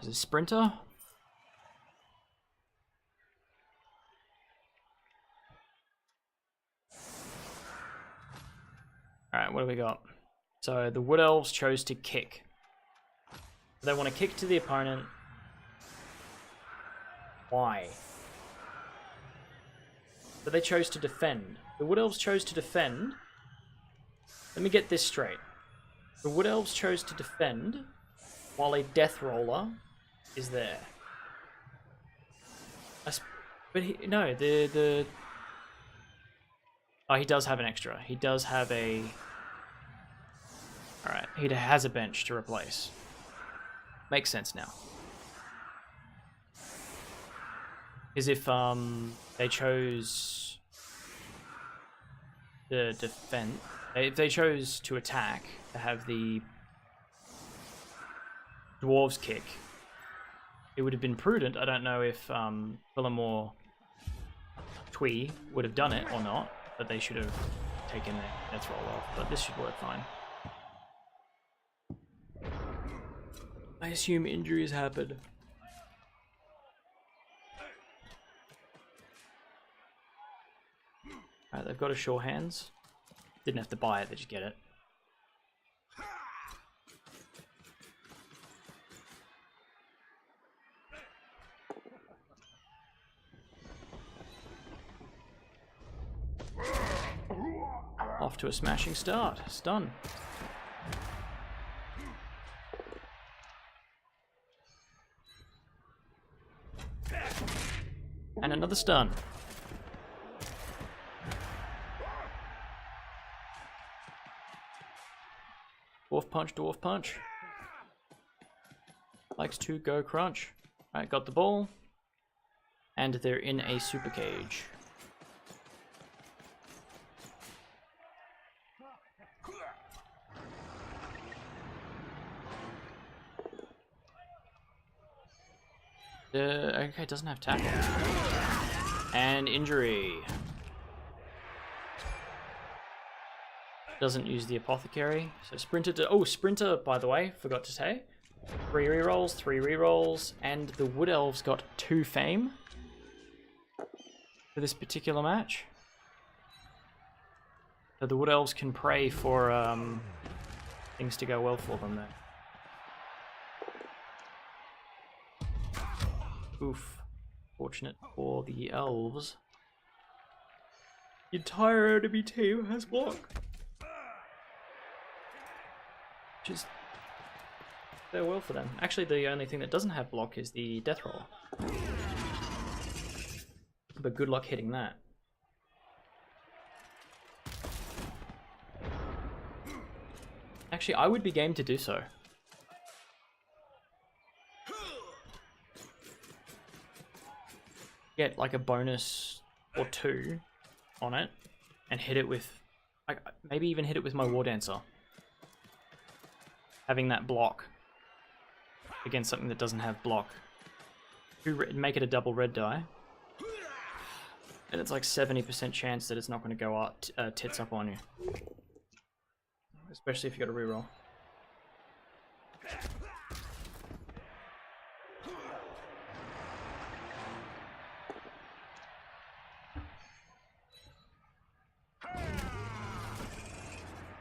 Is it Sprinter? Alright, what do we got? So the Wood Elves chose to kick. They want to kick to the opponent. Why? But they chose to defend. The Wood Elves chose to defend. Let me get this straight. The Wood Elves chose to defend while a Death Roller is there. But no, the oh, he does have an extra. He does have a... Alright, he has a bench to replace. Makes sense now. Because if they chose the defense, if they chose to attack, to have the Dwarves kick, it would have been prudent. I don't know if Twyllenimor Twee would have done it or not, but they should have taken their Death Roll off. But this should work fine. I assume injuries happen. Alright, they've got a sure hands. Didn't have to buy it, they just get it. Off to a smashing start. Stun. And another stun. Dwarf punch, dwarf punch. Likes to go crunch. Alright, got the ball. And they're in a super cage. Okay, doesn't have tackle. And injury. Doesn't use the apothecary. So Sprinter Sprinter, by the way, forgot to say. 3 rerolls, 3 rerolls, and the Wood Elves got 2 fame for this particular match. So the Wood Elves can pray for things to go well for them there. Oof. Fortunate for the Elves. The entire enemy team has block. Which is very well for them. Actually, the only thing that doesn't have block is the Death Roller. But good luck hitting that. Actually, I would be game to do so. Get like a bonus or 2 on it and hit it with, like, maybe even hit it with my War Dancer. Having that block against something that doesn't have block. Make it a double red die. And it's like 70% chance that it's not going to go up, tits up on you. Especially if you got a reroll.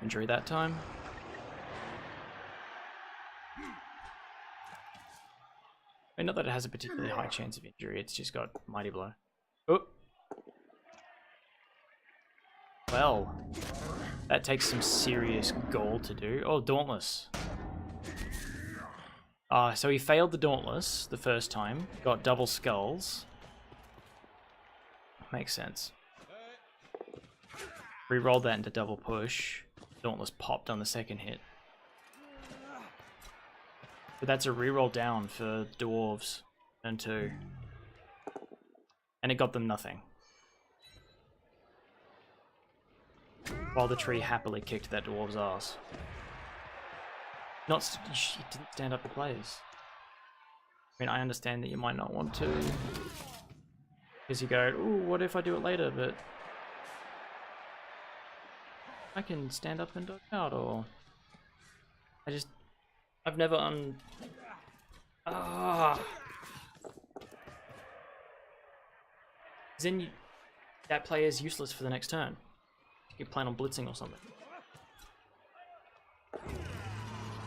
Injury that time. I mean, not that it has a particularly high chance of injury, it's just got Mighty Blow. Oh! Well, that takes some serious gold to do. Oh, Dauntless. So he failed the Dauntless the first time, got double skulls. Makes sense. Rerolled that into double push. Dauntless popped on the second hit. But that's a reroll down for Dwarves, turn 2. And it got them nothing. While the tree happily kicked that Dwarf's ass. It didn't stand up to plays. I mean, I understand that you might not want to. Because you go, ooh, what if I do it later, but... I can stand up and dodge out, or... I've never Ah. Then that player is useless for the next turn. You plan on blitzing or something.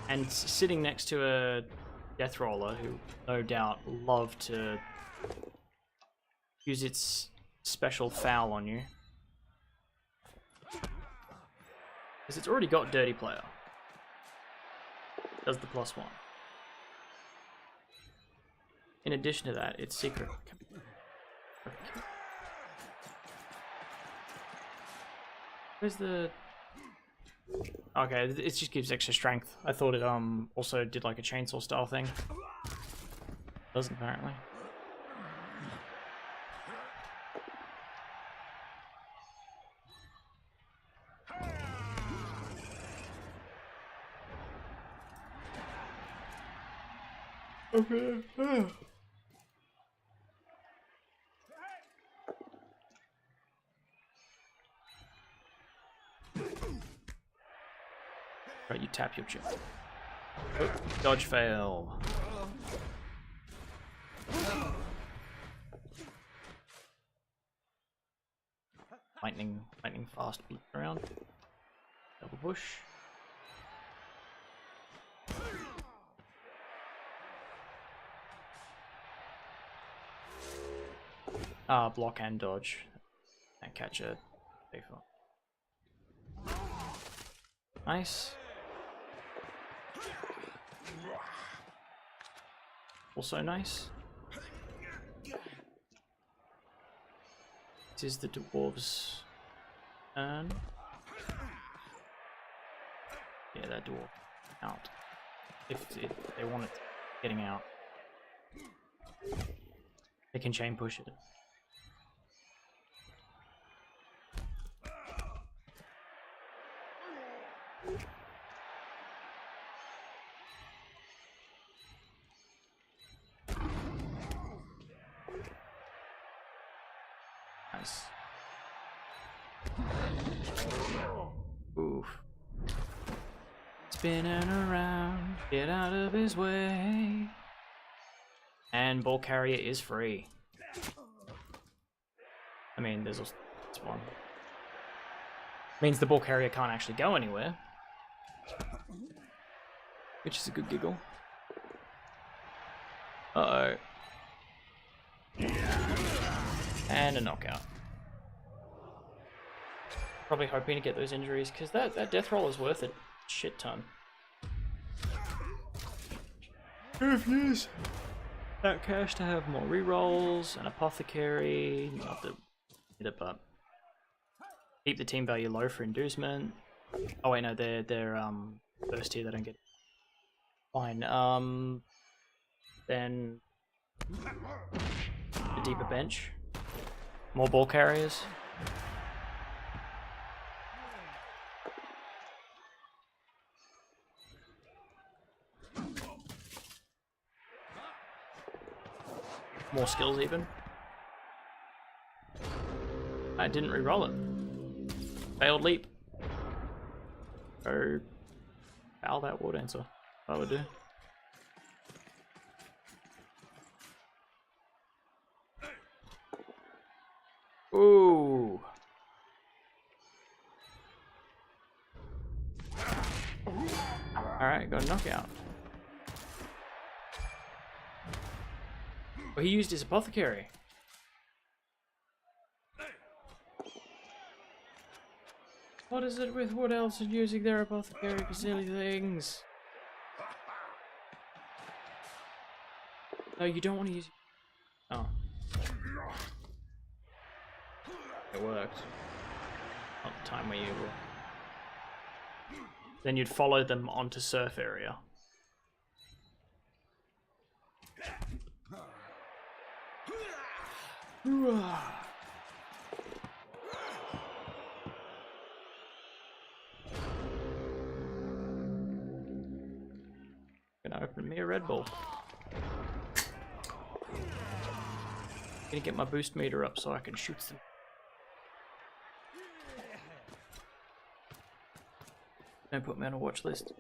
And sitting next to a Death Roller, who no doubt love to use its special foul on you. Because it's already got Dirty Player. Does the +1. In addition to that, it's secret. Where's the... Okay, it just gives extra strength. I thought it also did like a chainsaw style thing. Doesn't apparently. Okay. Right, you tap your chip. Oh, dodge fail. Lightning fast beat around. Double push. Block and dodge. And catch a default. Nice. Also nice. This is the Dwarves' turn. Yeah, that dwarf out. If they want it getting out, they can chain push it. Nice. Oof. Spinning around, get out of his way. And ball carrier is free. I mean, there's also one. Means the ball carrier can't actually go anywhere. Which is a good giggle. Uh-oh. And a knockout. Probably hoping to get those injuries, because that death roll is worth a shit ton. Use that cash to have more rerolls, an apothecary, not to hit it, but keep the team value low for inducement. Oh wait, no, they're first tier, they don't get it. Fine. Then a deeper bench, more ball carriers. More skills even. I didn't re-roll it. Failed leap. Or foul that war dancer. I would do. Ooh. Alright, got a knockout. Well, he used his apothecary. What is it with Wood Elves and using their apothecary for silly things? No, you don't want to use... Oh. It worked. Not the time where you will. Then you'd follow them onto surf area. Gonna open me a Red Bull. Gonna get my boost meter up so I can shoot them. Don't put me on a watch list.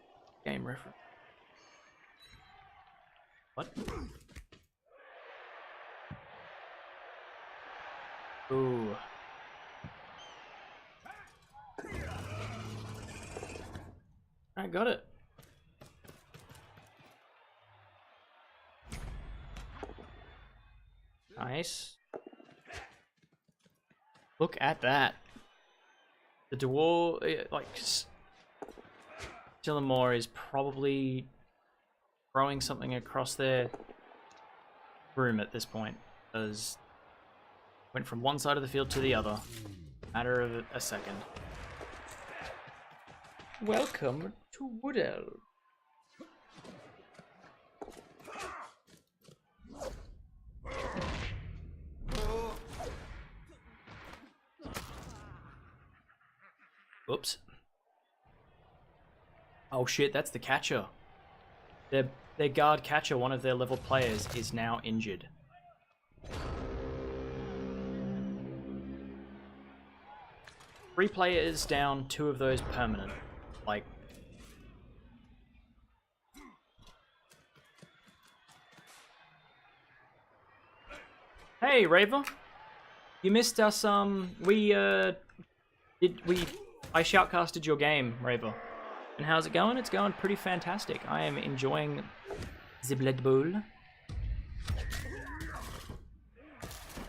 Game reference. What? Ooh. I got it. Nice. Look at that. The Dwarf, like, Twyllenimor is probably throwing something across their room at this point, because went from one side of the field to the other. Matter of a second. Welcome to Wood Elves. Oops. Oh shit, that's the catcher. Their guard catcher, one of their level players, is now injured. Three players down, two of those permanent. Like... Hey, Raver! You missed us, I shoutcasted your game, Raver. And how's it going? It's going pretty fantastic. I am enjoying the Blood Bowl.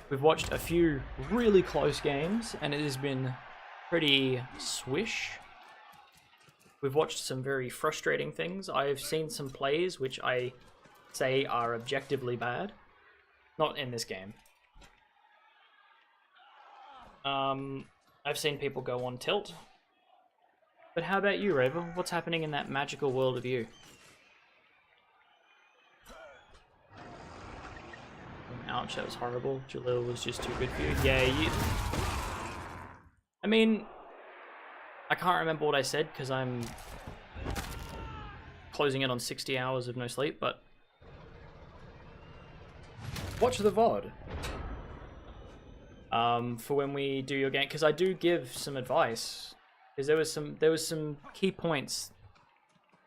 We've watched a few really close games, and it has been pretty swish. We've watched some very frustrating things. I've seen some plays which I say are objectively bad. Not in this game. I've seen people go on tilt. But how about you, Raver? What's happening in that magical world of you? Ouch, that was horrible. Jalil was just too good for you. Yeah, you... I mean... I can't remember what I said, because I'm... closing in on 60 hours of no sleep, but... Watch the VOD. For when we do your game, because I do give some advice. Because there was some key points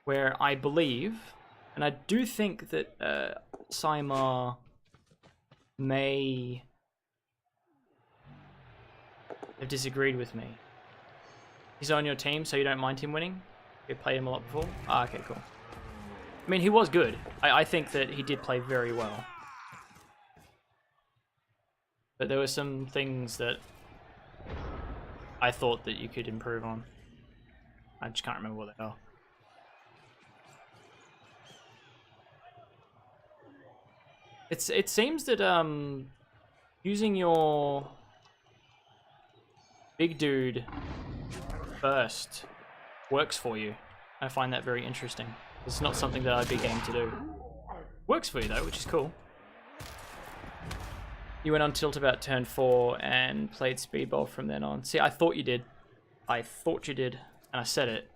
where I believe, and I do think that Simar may have disagreed with me. He's on your team, so you don't mind him winning? You played him a lot before? Ah, okay, cool. I mean, he was good. I think that he did play very well. But there were some things that I thought that you could improve on. I just can't remember what they are. It seems that using your big dude first works for you. I find that very interesting. It's not something that I'd be game to do. Works for you though, which is cool. You went on tilt about turn 4 and played speedball from then on. See, I thought you did. I thought you did, and I said it.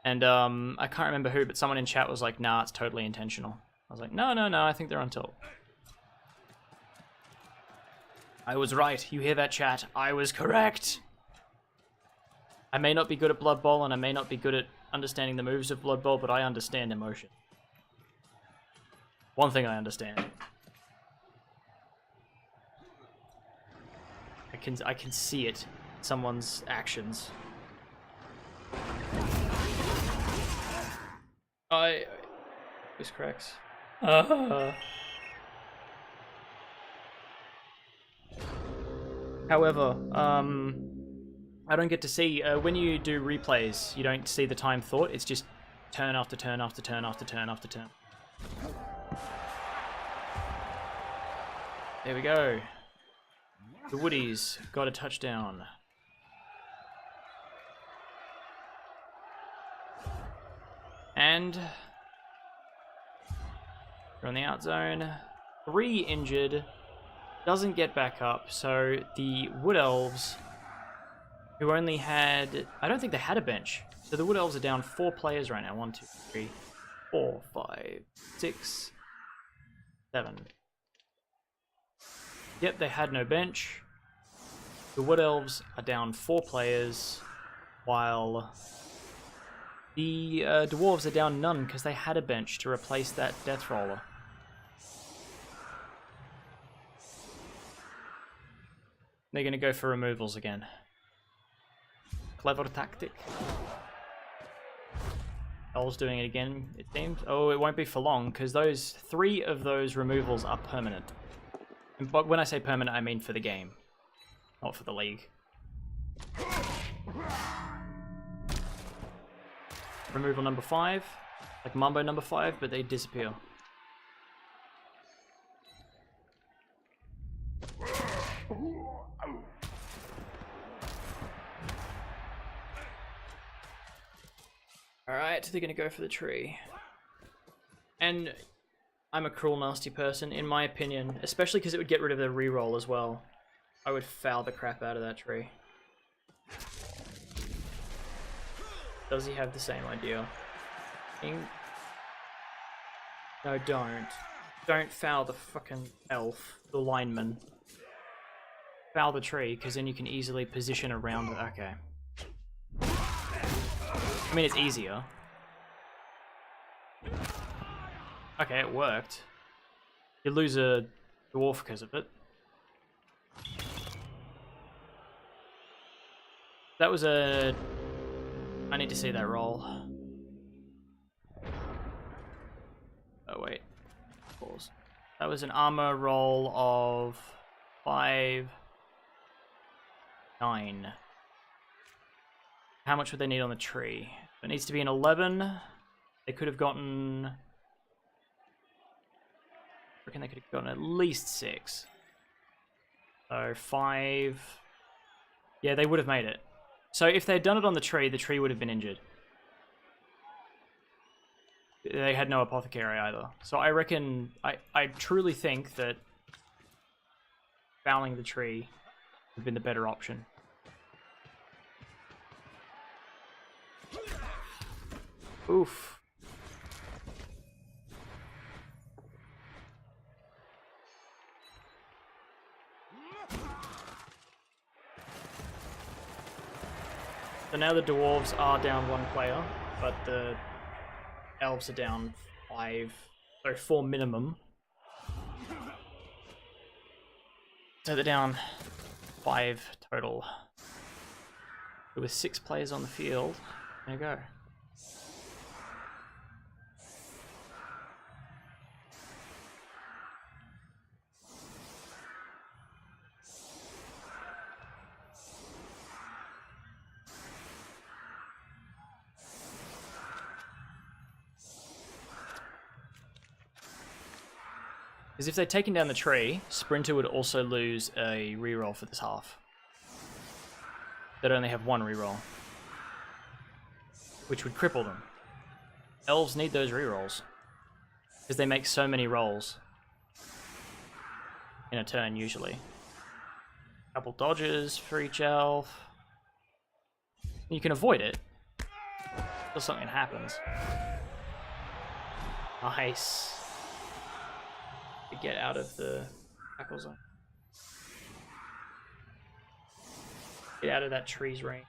And I can't remember who, but someone in chat was like, nah, it's totally intentional. I was like, no, I think they're on tilt. I was right. You hear that, chat? I was correct. I may not be good at Blood Bowl, and I may not be good at understanding the moves of Blood Bowl, but I understand emotion. One thing I understand. I can see it. Someone's actions. This cracks. However, I don't get to see when you do replays. You don't see the time thought. It's just turn after turn after turn after turn after turn. There we go. The Woodies got a touchdown. And we're on the out zone. 3 injured. Doesn't get back up. So the Wood Elves, who only had... I don't think they had a bench. So the Wood Elves are down 4 players right now. 1, 2, 3, 4, 5, 6, 7. Yep, they had no bench. The Wood Elves are down 4 players, while The dwarves are down none because they had a bench to replace that death roller. They're going to go for removals again. Clever tactic. Elves doing it again, it seems. Oh, it won't be for long, because those 3 of those removals are permanent. But when I say permanent, I mean for the game, not for the league. Removal number 5, like Mambo number 5, but they disappear. Alright, they're gonna go for the tree. And I'm a cruel, nasty person, in my opinion, especially because it would get rid of the reroll as well. I would foul the crap out of that tree. Does he have the same idea? No, don't. Don't foul the fucking elf, the lineman. Foul the tree, because then you can easily position around it. Okay. I mean, it's easier. Okay, it worked. You lose a dwarf because of it. That was a... I need to see that roll. Oh, wait. Pause. That was an armor roll of 5... 9. How much would they need on the tree? It needs to be an 11. They could have gotten... I reckon they could have gotten at least 6. So 5... Yeah, they would have made it. So if they'd done it on the tree would have been injured. They had no apothecary either. So I reckon... I truly think that fouling the tree would have been the better option. Oof. So now the dwarves are down 1 player, but the elves are down 5, so 4 minimum. So they're down 5 total. With 6 players on the field, there you go. Because if they'd taken down the tree, Sprinter would also lose a reroll for this half. They'd only have 1 reroll, which would cripple them. Elves need those rerolls, because they make so many rolls in a turn, usually. Couple dodges for each elf. You can avoid it, until something happens. Nice. Get out of the tackle zone. Get out of that tree's range.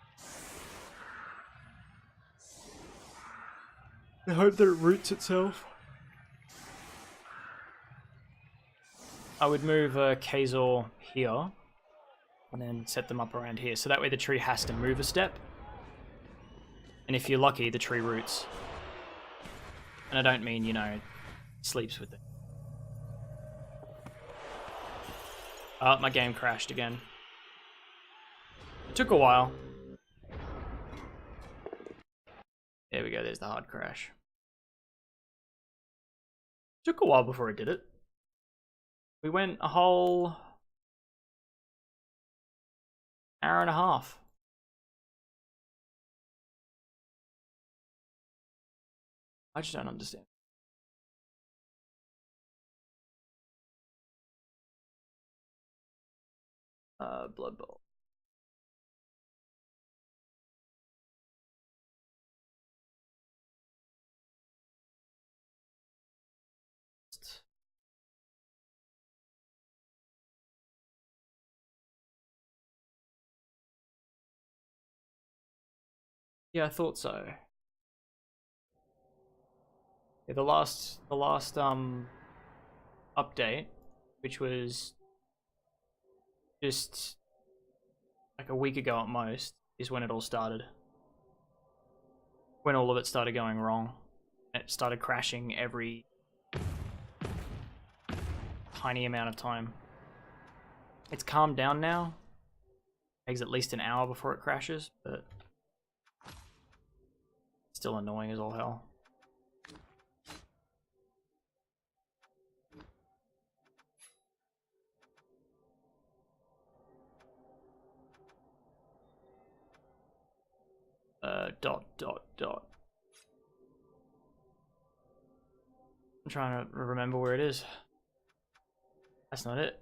I hope that it roots itself. I would move Kazor here, and then set them up around here, so that way the tree has to move a step. And if you're lucky, the tree roots. And I don't mean, you know, sleeps with it. My game crashed again. It took a while. There we go, there's the hard crash. Took a while before it did it. We went a whole hour and a half. I just don't understand. Blood Bowl. Yeah, I thought so. Yeah, the last update, which was just like a week ago at most, is when it all started. When all of it started going wrong. It started crashing every tiny amount of time. It's calmed down now. Takes at least an hour before it crashes, but still annoying as all hell. Dot. I'm trying to remember where it is. That's not it.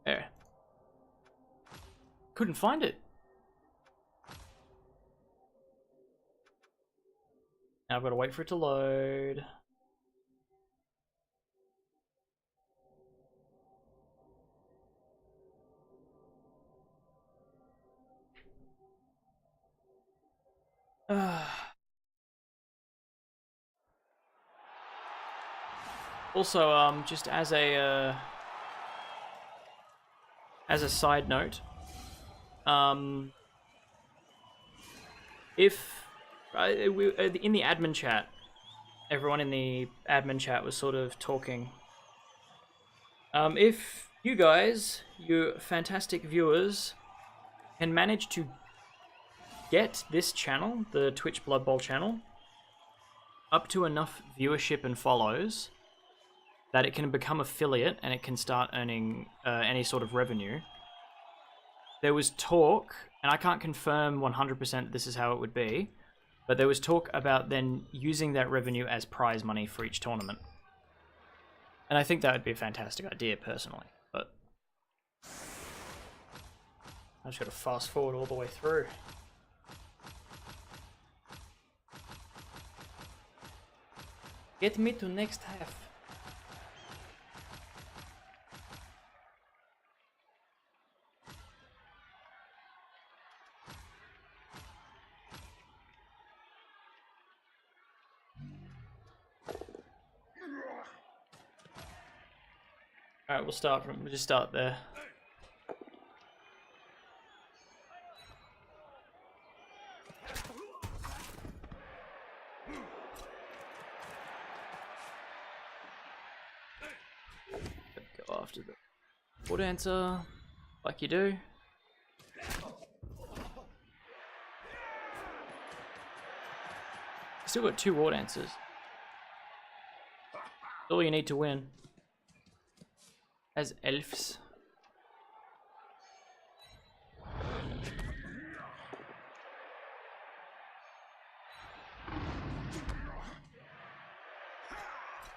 There. Couldn't find it. Now I've got to wait for it to load. Also, just as a side note, if in the admin chat, everyone in the admin chat was sort of talking. If you guys, you fantastic viewers, can manage to get this channel, the Twitch Blood Bowl channel, up to enough viewership and follows that it can become affiliate and it can start earning any sort of revenue. There was talk, and I can't confirm 100% this is how it would be, but there was talk about then using that revenue as prize money for each tournament. And I think that would be a fantastic idea, personally, but I just got to fast forward all the way through. Get me to next half. Alright, we'll just start there. Go after the war dancer, like you do. Still got 2 war dancers. That's all you need to win. As elves.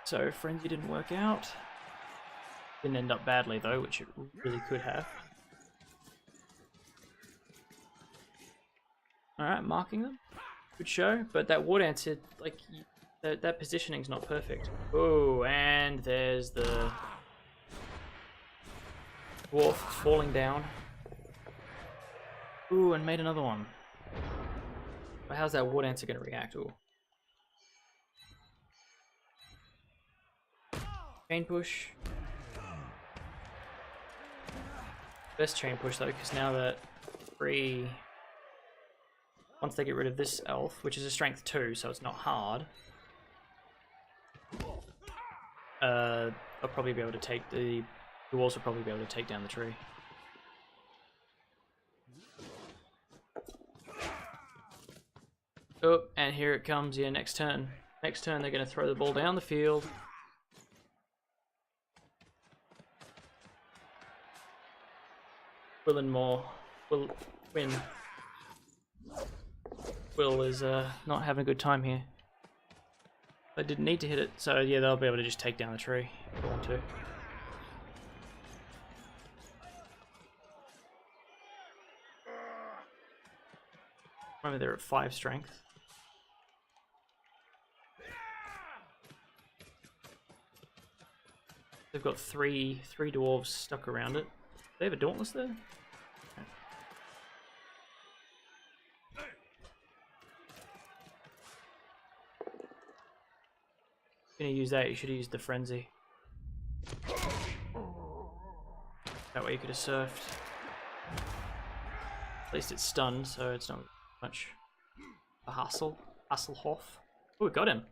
So, Frenzy didn't work out. Didn't end up badly though, which it really could have. Alright, marking them. Good show, but that war dancer, like, that positioning's not perfect. Oh, and there's the Dwarf falling down. Ooh, and made another one. But how's that war dancer gonna react? Ooh. Chain push. Best chain push though, because now that once they get rid of this elf, which is a strength 2, so it's not hard, I'll probably be able to take the walls will probably be able to take down the tree. Oh, and here it comes, yeah, next turn. Next turn they're going to throw the ball down the field. Twyllenimor will win. Will is not having a good time here. I didn't need to hit it, so yeah, they'll be able to just take down the tree if they want to. Remember, they're at 5 strength. They've got three dwarves stuck around it. Do they have a dauntless there? Gonna use that, you should have used the frenzy. That way you could have surfed. At least it's stunned, so it's not much a hassle. Hasselhoff. Oh, we got him.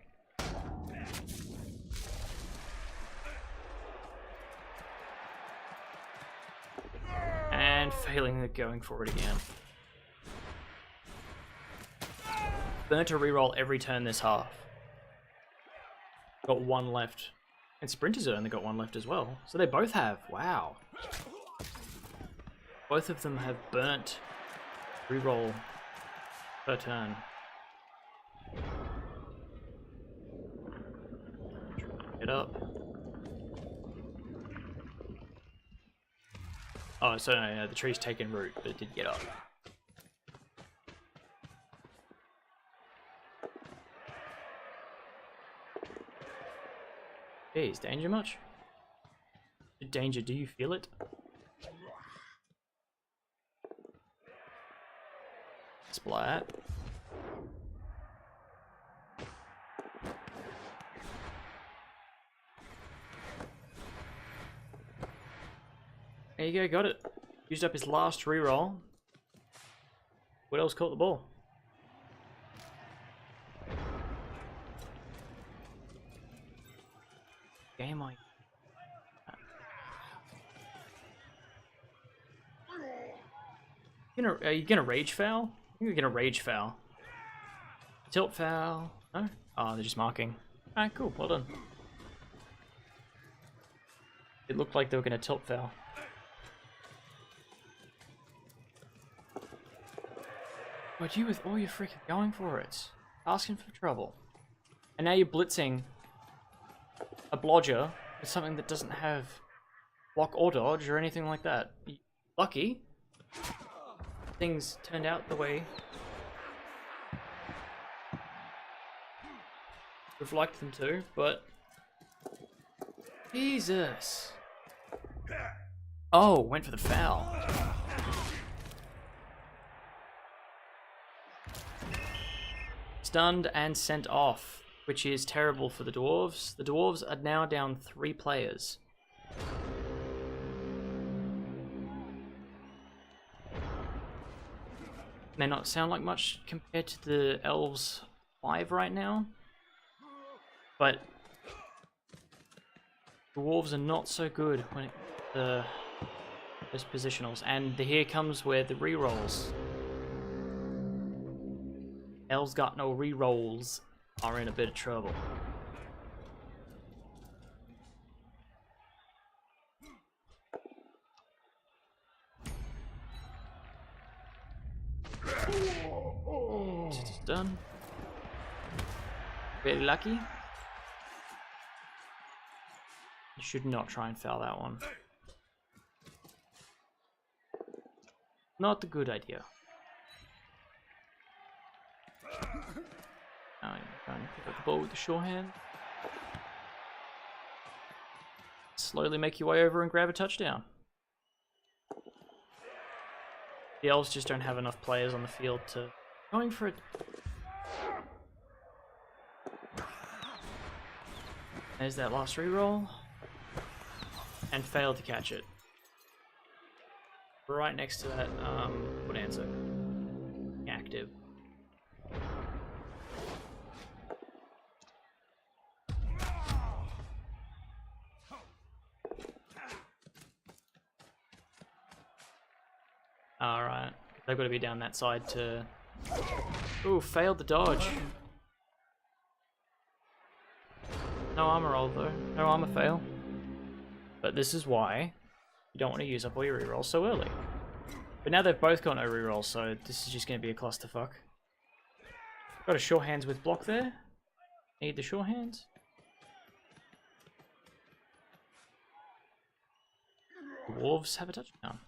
And failing at going for it again. Burnt a reroll every turn this half. Got 1 left. And Sprinters only got 1 left as well. So they both have. Wow. Both of them have burnt reroll per turn. Get up. Oh, so no, the tree's taken root, but it did get up. Jeez, danger much? Danger, do you feel it? Splat. There you go, got it. Used up his last reroll. What else caught the ball? Game like are you gonna rage foul? I think you're gonna rage foul. Tilt foul. No? Oh, they're just marking. Alright, cool, well done. It looked like they were gonna tilt foul. But you with all your freaking going for it. Asking for trouble. And now you're blitzing a blodger with something that doesn't have block or dodge or anything like that. Lucky. Things turned out the way we've liked them to, but Jesus. Oh, went for the foul. Stunned and sent off, which is terrible for the dwarves. The dwarves are now down 3 players. May not sound like much compared to the elves 5 right now, but dwarves are not so good when it those positionals. And here comes where the rerolls. Elves got no rerolls are in a bit of trouble. It's done. Very lucky. You should not try and foul that one. Not a good idea. Now I'm trying to pick up the ball with the sure hand. Slowly make your way over and grab a touchdown. The Elves just don't have enough players on the field to... Going for it. There's that last reroll. And failed to catch it. Right next to that, what answer? Active. Alright, they've got to be down that side to... Ooh, failed the dodge. No armor roll though, no armor fail. But this is why you don't want to use up all your rerolls so early. But now they've both got no rerolls, so this is just going to be a clusterfuck. Got a sure hands with block there. Need the sure hands. Dwarves have a touchdown.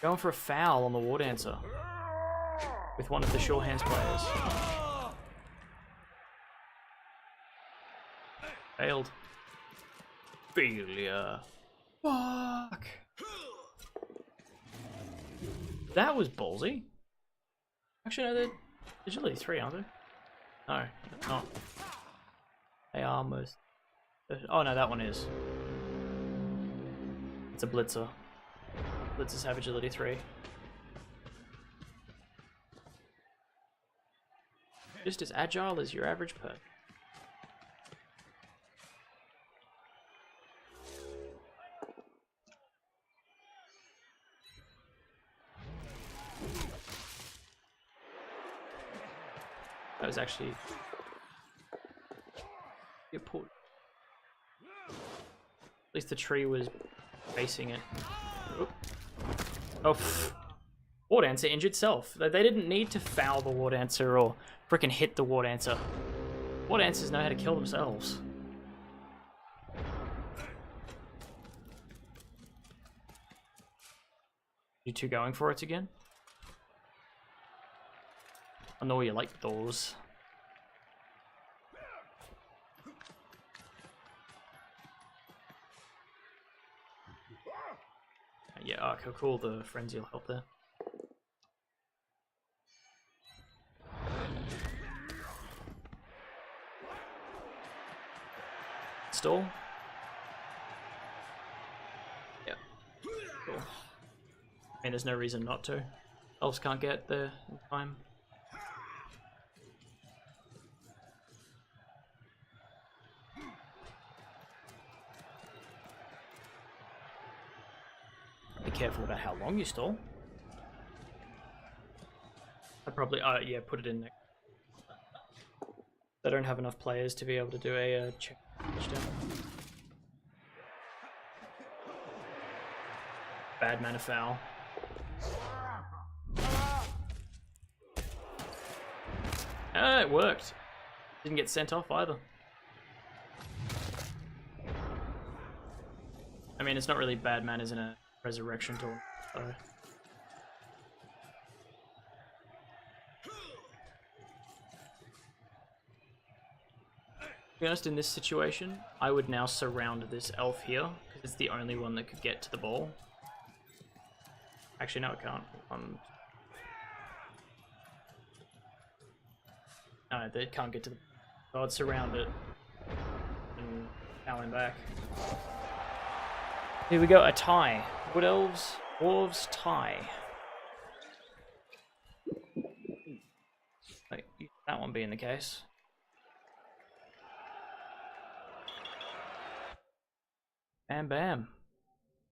Going for a foul on the War Dancer with one of the Sure Hands players. Failed. Failure. Fuck. That was ballsy. Actually, no, there's usually 3, aren't there? No, that's not. They are most. Oh no, that one is. It's a Blitzer. Blitzers have agility 3. Just as agile as your average perk. That was actually important. At least the tree was facing it. Oop. Oh, War Dancer injured self. They didn't need to foul the War Dancer or frickin' hit the War Dancer. War Dancers know how to kill themselves. You two going for it again? I know you like those. Yeah, okay, cool. The frenzy will help there. Stall? Yeah. Cool. I mean, there's no reason not to. Elves can't get there in time. Be careful about how long you stall. I probably, yeah, put it in there. They don't have enough players to be able to do a check touchdown. Bad mana foul. Ah, it worked. Didn't get sent off either. I mean, it's not really bad manners in a resurrection tool, so. To be honest, in this situation, I would now surround this elf here, because it's the only one that could get to the ball. Actually, no, it can't. No, they can't get to the ball. So I'd surround it and power him back. Here we go, a tie. Wood Elves, Dwarves, tie. Like, that one being the case. Bam, bam.